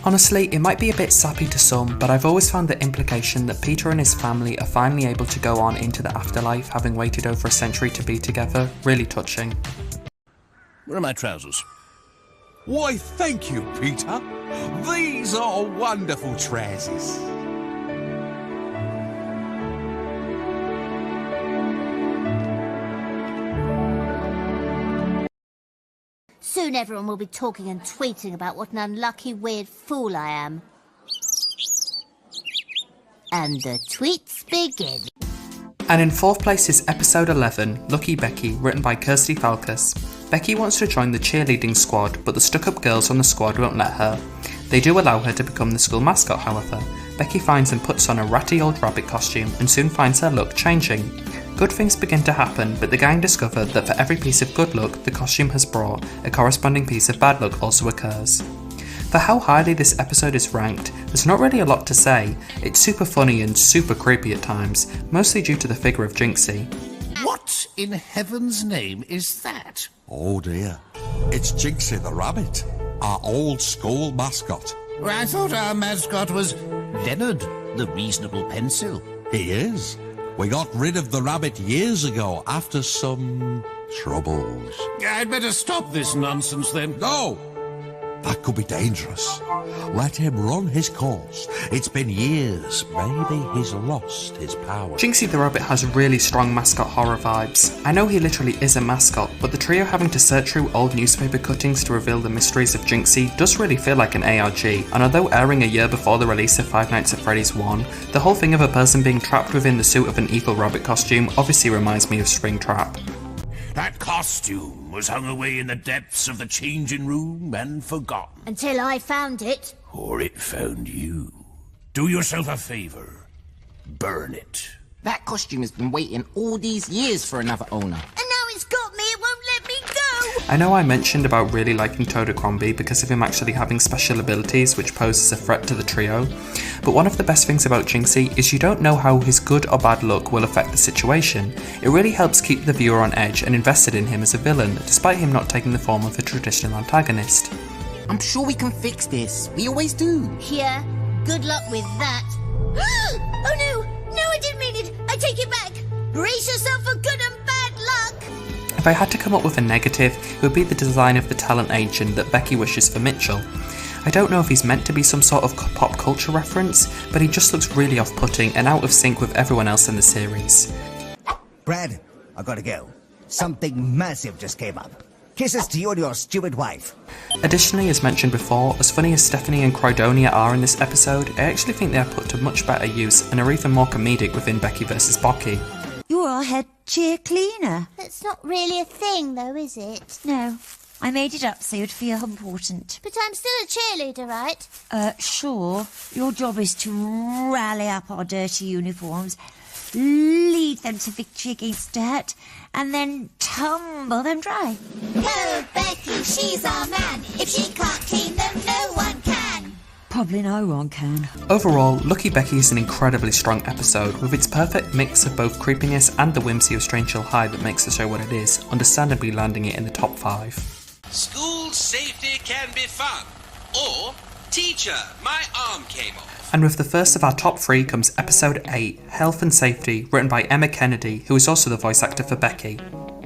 Honestly, it might be a bit sappy to some, but I've always found the implication that Peter and his family are finally able to go on into the afterlife, having waited over a century to be together, really touching. Where are my trousers? Why, thank you, Peter. These are wonderful trousers. Soon everyone will be talking and tweeting about what an unlucky, weird fool I am. And the tweets begin. And in fourth place is episode 11, Lucky Becky, written by Kirsty Falkus. Becky wants to join the cheerleading squad, but the stuck-up girls on the squad won't let her. They do allow her to become the school mascot, however. Becky finds and puts on a ratty old rabbit costume and soon finds her look changing. Good things begin to happen, but the gang discover that for every piece of good luck the costume has brought, a corresponding piece of bad luck also occurs. For how highly this episode is ranked, there's not really a lot to say. It's super funny and super creepy at times, mostly due to the figure of Jinxie. What in heaven's name is that? Oh dear. It's Jinxie the Rabbit, our old school mascot. Well, I thought our mascot was Leonard, the reasonable pencil. He is. We got rid of the rabbit years ago after some troubles. I'd better stop this nonsense then. No! That could be dangerous. Let him run his course. It's been years. Maybe he's lost his power. Jinxie the Rabbit has really strong mascot horror vibes. I know he literally is a mascot, but the trio having to search through old newspaper cuttings to reveal the mysteries of Jinxie does really feel like an ARG, and although airing a year before the release of Five Nights at Freddy's 1, the whole thing of a person being trapped within the suit of an evil rabbit costume obviously reminds me of Springtrap. That costume was hung away in the depths of the changing room and forgotten. Until I found it. Or it found you. Do yourself a favor. Burn it. That costume has been waiting all these years for another owner. And now it's got me, it won't let me go! I know I mentioned about really liking Toadacrombie because of him actually having special abilities which poses a threat to the trio, but one of the best things about Jinxie is you don't know how his good or bad luck will affect the situation. It really helps keep the viewer on edge and invested in him as a villain, despite him not taking the form of a traditional antagonist. I'm sure we can fix this. We always do. Yeah, good luck with that. Oh no! No, I didn't mean it! I take it back! Brace yourself for good and bad luck! If I had to come up with a negative, it would be the design of the talent agent that Becky wishes for Mitchell. I don't know if he's meant to be some sort of pop culture reference, but he just looks really off-putting and out of sync with everyone else in the series. Brad, I gotta go. Something massive just came up. Kisses to you and your stupid wife. Additionally, as mentioned before, as funny as Stephanie and Croydonia are in this episode, I actually think they are put to much better use and are even more comedic within Becky vs. Bocky. You're our head cheer cleaner. That's not really a thing, though, is it? No, I made it up so you'd feel important. But I'm still a cheerleader, right? Sure. Your job is to rally up our dirty uniforms, lead them to victory against dirt, and then tumble them dry. Go, Becky, she's our man. If she can't clean them, no one can. Probably no one can. Overall, Lucky Becky is an incredibly strong episode, with its perfect mix of both creepiness and the whimsy of Strange Hill High that makes the show what it is, understandably landing it in the top 5. School safety can be fun. Or, teacher, my arm came off. And with the first of our top 3 comes episode 8, Health and Safety, written by Emma Kennedy, who is also the voice actor for Becky.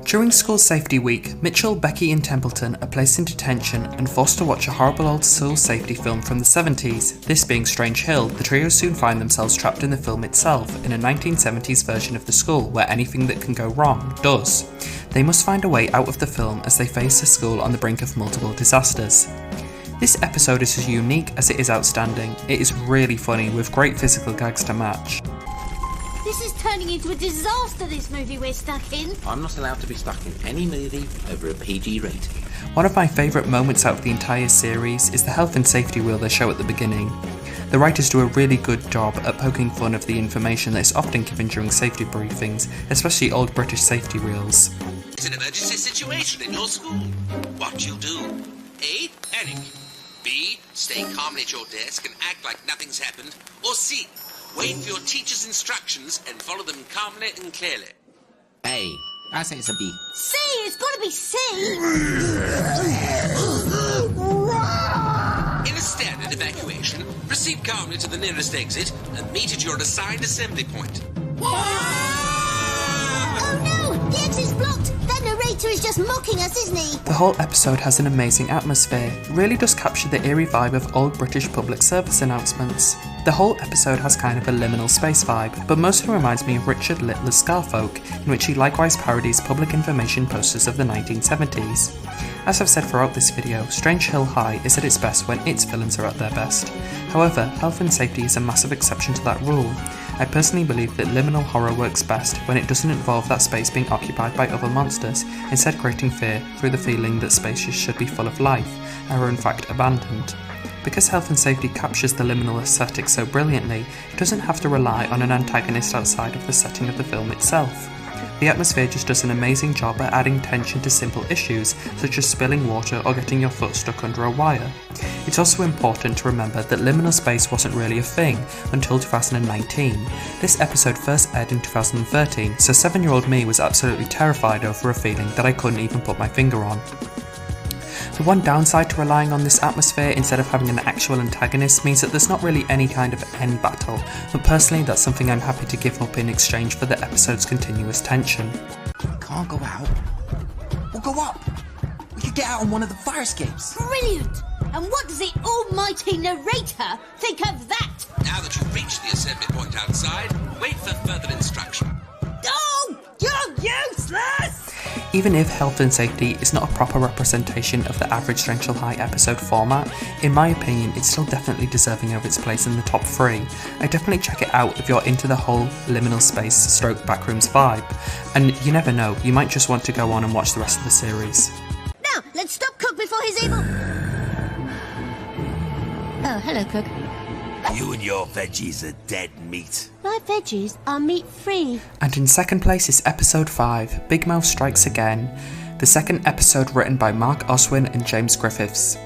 During School Safety Week, Mitchell, Becky and Templeton are placed in detention and forced to watch a horrible old school safety film from the 70s. This being Strange Hill, the trio soon find themselves trapped in the film itself, in a 1970s version of the school where anything that can go wrong does. They must find a way out of the film as they face the school on the brink of multiple disasters. This episode is as unique as it is outstanding. It is really funny, with great physical gags to match. This is turning into a disaster, this movie we're stuck in. I'm not allowed to be stuck in any movie over a PG rating. One of my favourite moments out of the entire series is the health and safety wheel they show at the beginning. The writers do a really good job at poking fun of the information that is often given during safety briefings, especially old British safety reels. It's an emergency situation in your school. What you'll do? A. Panic. B. Stay calmly at your desk and act like nothing's happened. Or C. Wait for your teacher's instructions and follow them calmly and clearly. A. I say it's a B. C! It's gotta be C! In a standard evacuation, proceed calmly to the nearest exit and meet at your assigned assembly point. Oh no! The exit's blocked! That narrator is just mocking us, isn't he? The whole episode has an amazing atmosphere. It really does capture the eerie vibe of old British public service announcements. The whole episode has kind of a liminal space vibe, but mostly reminds me of Richard Littler's Scarfolk, in which he likewise parodies public information posters of the 1970s. As I've said throughout this video, Strange Hill High is at its best when its villains are at their best. However, Health and Safety is a massive exception to that rule. I personally believe that liminal horror works best when it doesn't involve that space being occupied by other monsters, instead creating fear through the feeling that spaces should be full of life, and are in fact abandoned. Because Health and Safety captures the liminal aesthetic so brilliantly, it doesn't have to rely on an antagonist outside of the setting of the film itself. The atmosphere just does an amazing job at adding tension to simple issues, such as spilling water or getting your foot stuck under a wire. It's also important to remember that liminal space wasn't really a thing until 2019. This episode first aired in 2013, so 7-year-old me was absolutely terrified over a feeling that I couldn't even put my finger on. The one downside to relying on this atmosphere instead of having an actual antagonist means that there's not really any kind of end battle, but personally that's something I'm happy to give up in exchange for the episode's continuous tension. We can't go out. We'll go up. We could get out on one of the fire escapes. Brilliant! And what does the almighty narrator think of that? Now that you've reached the assembly point outside, wait for further instruction. Oh, you're useless! Even if Health and Safety is not a proper representation of the average Strange Hill High episode format, in my opinion it's still definitely deserving of its place in the top 3. I definitely check it out if you're into the whole liminal space stroke backrooms vibe, and you never know, you might just want to go on and watch the rest of the series. Now, let's stop Cook before he's able... Oh, hello, Cook. You and your veggies are dead meat. My veggies are meat-free. And in second place is episode 5, Big Mouth Strikes Again, the second episode written by Mark Oswin and James Griffiths.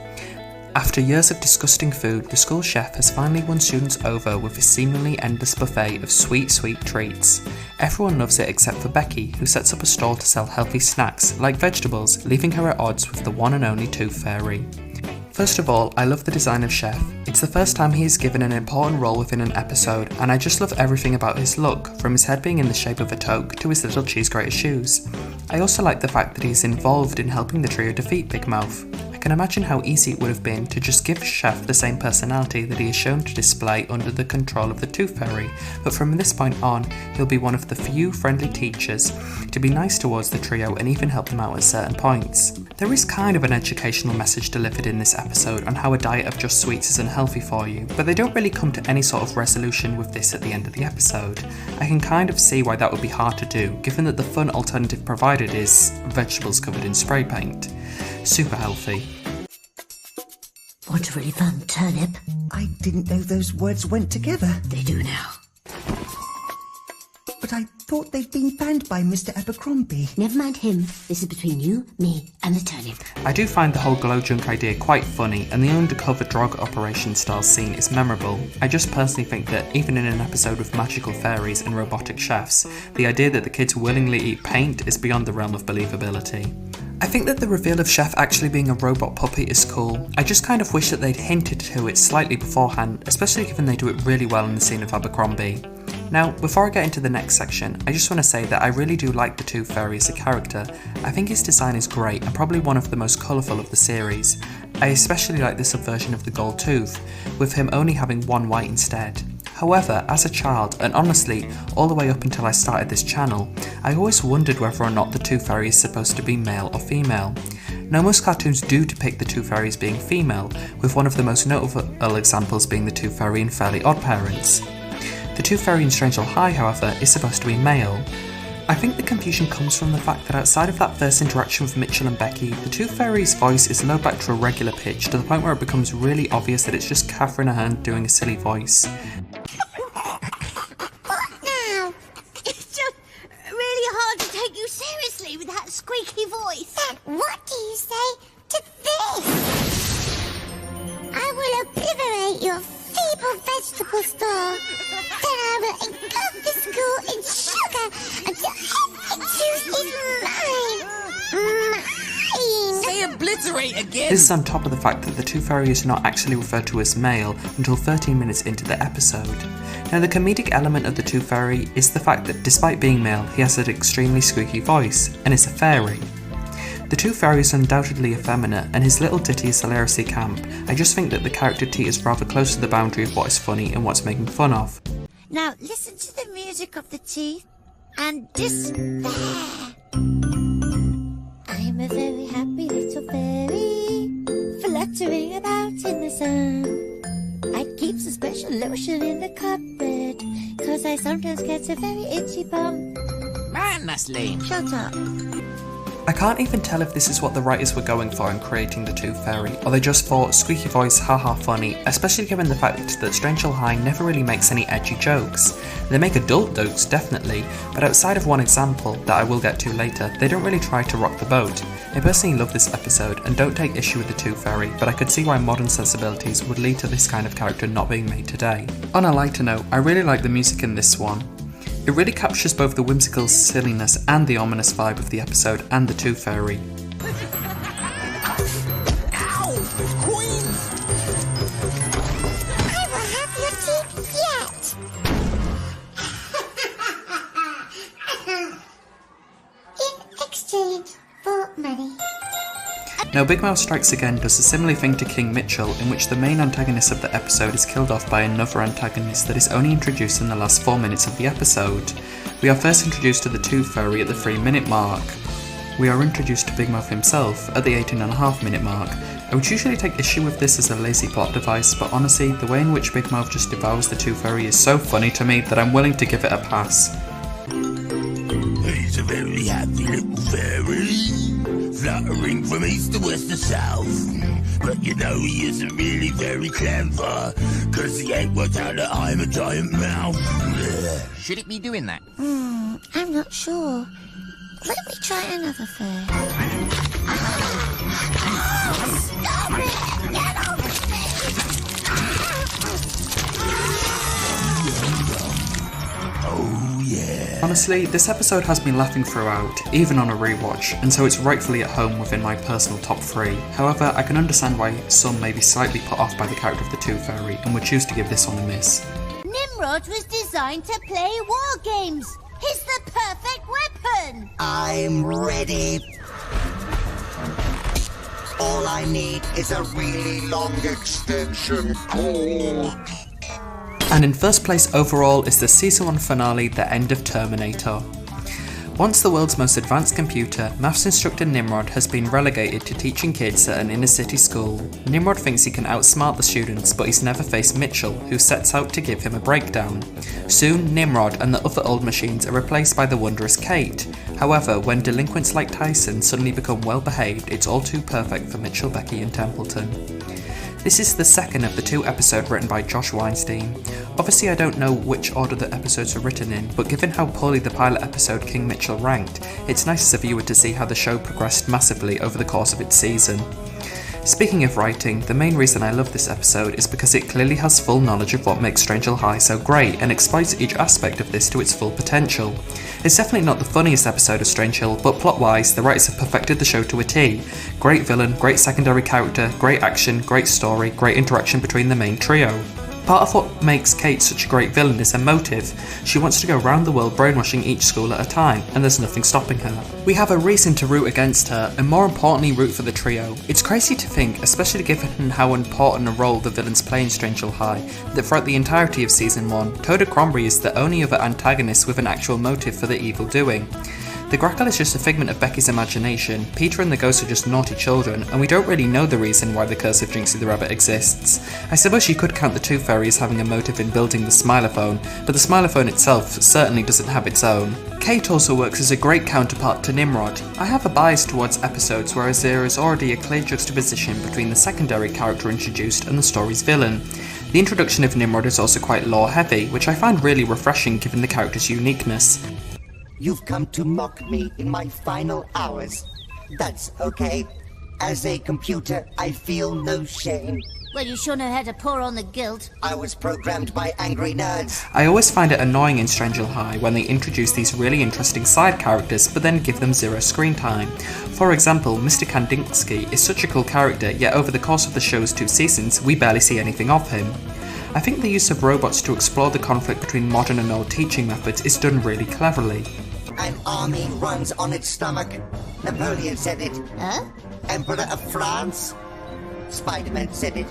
After years of disgusting food, the school chef has finally won students over with his seemingly endless buffet of sweet, sweet treats. Everyone loves it except for Becky, who sets up a stall to sell healthy snacks, like vegetables, leaving her at odds with the one and only Tooth Fairy. First of all, I love the design of Chef. It It's the first time he is given an important role within an episode, and I just love everything about his look, from his head being in the shape of a toque to his little cheese grater shoes. I also like the fact that he's involved in helping the trio defeat Big Mouth. I can imagine how easy it would have been to just give Chef the same personality that he is shown to display under the control of the Tooth Fairy, but from this point on, he'll be one of the few friendly teachers to be nice towards the trio and even help them out at certain points. There is kind of an educational message delivered in this episode on how a diet of just sweets is unhealthy for you, but they don't really come to any sort of resolution with this at the end of the episode. I can kind of see why that would be hard to do, given that the fun alternative provided is vegetables covered in spray paint. Super healthy. Want a really fun turnip? I didn't know those words went together. They do now. But I thought they'd been banned by Mr. Abercrombie. Never mind him. This is between you, me, and the turnip. I do find the whole glow junk idea quite funny, and the undercover drug operation style scene is memorable. I just personally think that even in an episode with magical fairies and robotic chefs, the idea that the kids willingly eat paint is beyond the realm of believability. I think that the reveal of Chef actually being a robot puppy is cool. I just kind of wish that they'd hinted to it slightly beforehand, especially given they do it really well in the scene of Abercrombie. Now, before I get into the next section, I just want to say that I really do like the Tooth Fairy as a character. I think his design is great and probably one of the most colourful of the series. I especially like the subversion of the gold tooth, with him only having one white instead. However, as a child, and honestly, all the way up until I started this channel, I always wondered whether or not the Tooth Fairy is supposed to be male or female. Now, most cartoons do depict the Tooth Fairy as being female, with one of the most notable examples being the Tooth Fairy in Fairly Odd Parents. The Tooth Fairy in Strange Hill High, however, is supposed to be male. I think the confusion comes from the fact that outside of that first interaction with Mitchell and Becky, the Tooth Fairy's voice is low back to a regular pitch, to the point where it becomes really obvious that it's just Catherine Ahern doing a silly voice. What now? It's just really hard to take you seriously with that squeaky voice. What do you say to this? I will obliterate your feeble vegetable store. Then I will engulf the school in sugar until every tooth is mine. Say obliterate again! This is on top of the fact that the Tooth Fairy is not actually referred to as male until 13 minutes into the episode. Now, the comedic element of the Tooth Fairy is the fact that despite being male, he has an extremely squeaky voice, and is a fairy. The Tooth Fairy is undoubtedly effeminate, and his little ditty is hilariously camp. I just think that the character teeters rather close to the boundary of what is funny and what's making fun of. Now listen to the music of the teeth and despair. I'm a very happy little fairy, fluttering about in the sun. I keep some special lotion in the cupboard, 'cause I sometimes get a very itchy bum. Man, that's lame. Shut up. I can't even tell if this is what the writers were going for in creating the Tooth Fairy, or they just thought squeaky voice haha funny, especially given the fact that Strange Hill High never really makes any edgy jokes. They make adult jokes definitely, but outside of one example that I will get to later, they don't really try to rock the boat. I personally love this episode and don't take issue with the Tooth Fairy, but I could see why modern sensibilities would lead to this kind of character not being made today. On a lighter note, I really like the music in this one. It really captures both the whimsical silliness and the ominous vibe of the episode and the Tooth Fairy. Ow! Queen! I will have your teeth yet. In exchange for money. Now, Big Mouth Strikes Again does a similar thing to King Mitchell, in which the main antagonist of the episode is killed off by another antagonist that is only introduced in the last 4 minutes of the episode. We are first introduced to the Tooth Fairy at the 3-minute mark. We are introduced to Big Mouth himself at the 18.5-minute mark. I would usually take issue with this as a lazy plot device, but honestly, the way in which Big Mouth just devours the Tooth Fairy is so funny to me that I'm willing to give it a pass. He's a very happy little fairy, fluttering from east to west to south. But you know he isn't really very clever, 'cause he ain't worked out that I'm a giant mouth. Should it be doing that? I'm not sure. Let me try another first. Stop it! Get off Oh yeah. Honestly, this episode has me laughing throughout, even on a rewatch, and so it's rightfully at home within my personal top 3. However, I can understand why some may be slightly put off by the character of the Tooth Fairy and would choose to give this one a miss. Nimrod was designed to play war games. He's the perfect weapon. I'm ready. All I need is a really long extension cord. And in first place overall is the Season 1 finale, The End of Terminator. Once the world's most advanced computer, maths instructor Nimrod has been relegated to teaching kids at an inner city school. Nimrod thinks he can outsmart the students, but he's never faced Mitchell, who sets out to give him a breakdown. Soon, Nimrod and the other old machines are replaced by the wondrous Kate. However, when delinquents like Tyson suddenly become well behaved, it's all too perfect for Mitchell, Becky and Templeton. This is the second of the 2 episodes written by Josh Weinstein. Obviously I don't know which order the episodes were written in, but given how poorly the pilot episode King Mitchell ranked, it's nice as a viewer to see how the show progressed massively over the course of its season. Speaking of writing, the main reason I love this episode is because it clearly has full knowledge of what makes Strange Hill High so great and exploits each aspect of this to its full potential. It's definitely not the funniest episode of Strange Hill, but plot-wise, the writers have perfected the show to a T. Great villain, great secondary character, great action, great story, great interaction between the main trio. Part of what makes Kate such a great villain is her motive. She wants to go around the world brainwashing each school at a time, and there's nothing stopping her. We have a reason to root against her, and more importantly root for the trio. It's crazy to think, especially given how important a role the villains play in Strange Hill High, that throughout the entirety of Season 1, Toad Cromberry is the only other antagonist with an actual motive for the evil doing. The Grackle is just a figment of Becky's imagination, Peter and the ghosts are just naughty children, and we don't really know the reason why the curse of Jinxie the Rabbit exists. I suppose you could count the Tooth Fairy as having a motive in building the Smilophone, but the Smilophone itself certainly doesn't have its own. Kate also works as a great counterpart to Nimrod. I have a bias towards episodes whereas there is already a clear juxtaposition between the secondary character introduced and the story's villain. The introduction of Nimrod is also quite lore heavy, which I find really refreshing given the character's uniqueness. You've come to mock me in my final hours. That's okay. As a computer, I feel no shame. Well, you sure know how to pour on the guilt. I was programmed by angry nerds. I always find it annoying in Strange Hill High when they introduce these really interesting side characters but then give them zero screen time. For example, Mr. Kandinsky is such a cool character, yet over the course of the show's 2 seasons, we barely see anything of him. I think the use of robots to explore the conflict between modern and old teaching methods is done really cleverly. An army runs on its stomach. Napoleon said it. Huh? Emperor of France. Spider-Man said it.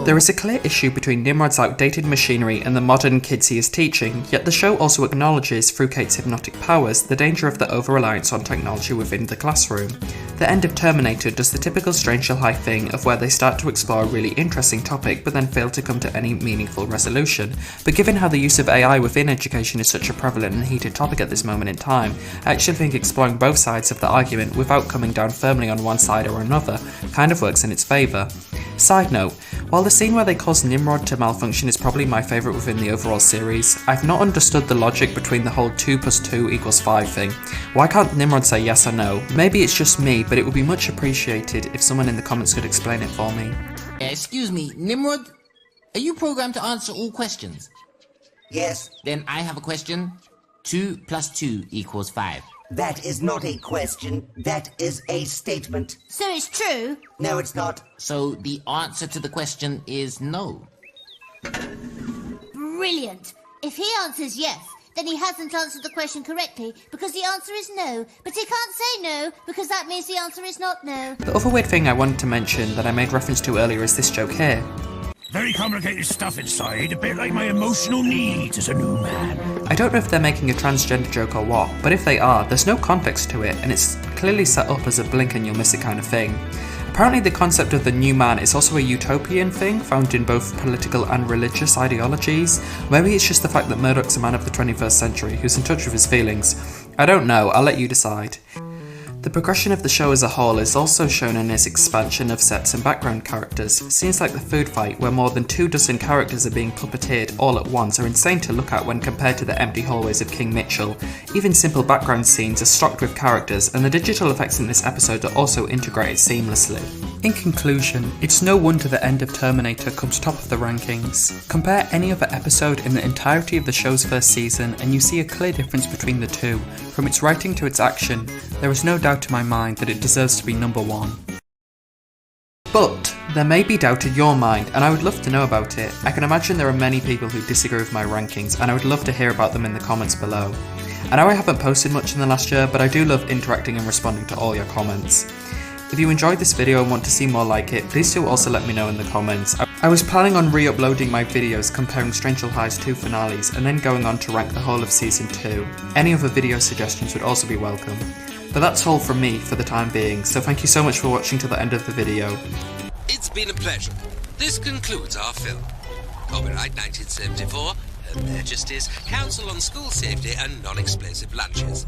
There is a clear issue between Nimrod's outdated machinery and the modern kids he is teaching, yet the show also acknowledges, through Kate's hypnotic powers, the danger of the over-reliance on technology within the classroom. The End of Terminator does the typical Strange Hill High thing of where they start to explore a really interesting topic but then fail to come to any meaningful resolution. But given how the use of AI within education is such a prevalent and heated topic at this moment in time, I actually think exploring both sides of the argument without coming down firmly on one side or another kind of works in its favour. Side note, while the scene where they cause Nimrod to malfunction is probably my favourite within the overall series, I've not understood the logic between the whole 2 + 2 = 5 thing. Why can't Nimrod say yes or no? Maybe it's just me, but it would be much appreciated if someone in the comments could explain it for me. Excuse me, Nimrod? Are you programmed to answer all questions? Yes. Then I have a question. 2 + 2 = 5. That is not a question. That is a statement. So it's true? No, it's not. So the answer to the question is no. Brilliant. If he answers yes, then he hasn't answered the question correctly because the answer is no. But he can't say no because that means the answer is not no. The other weird thing I wanted to mention that I made reference to earlier is this joke here. Very complicated stuff inside, a bit like my emotional needs as a new man. I don't know if they're making a transgender joke or what, but if they are, there's no context to it, and it's clearly set up as a blink and you'll miss it kind of thing. Apparently the concept of the new man is also a utopian thing, found in both political and religious ideologies. Maybe it's just the fact that Murdoch's a man of the 21st century who's in touch with his feelings. I don't know, I'll let you decide. The progression of the show as a whole is also shown in its expansion of sets and background characters. Scenes like the food fight, where more than 24 characters are being puppeteered all at once, are insane to look at when compared to the empty hallways of King Mitchell. Even simple background scenes are stocked with characters, and the digital effects in this episode are also integrated seamlessly. In conclusion, it's no wonder that End of Terminator comes top of the rankings. Compare any other episode in the entirety of the show's first season and you see a clear difference between the two. From its writing to its action, there is no doubt in my mind that it deserves to be number one. But there may be doubt in your mind, and I would love to know about it. I can imagine there are many people who disagree with my rankings, and I would love to hear about them in the comments below. I know I haven't posted much in the last year, but I do love interacting and responding to all your comments. If you enjoyed this video and want to see more like it, please do also let me know in the comments. I was planning on re-uploading my videos comparing Strangely High's 2 finales and then going on to rank the whole of Season 2. Any other video suggestions would also be welcome. But that's all from me for the time being, so thank you so much for watching to the end of the video. It's been a pleasure. This concludes our film. Copyright 1974, Her Majesty's Council on School Safety and Non-Explosive Lunches.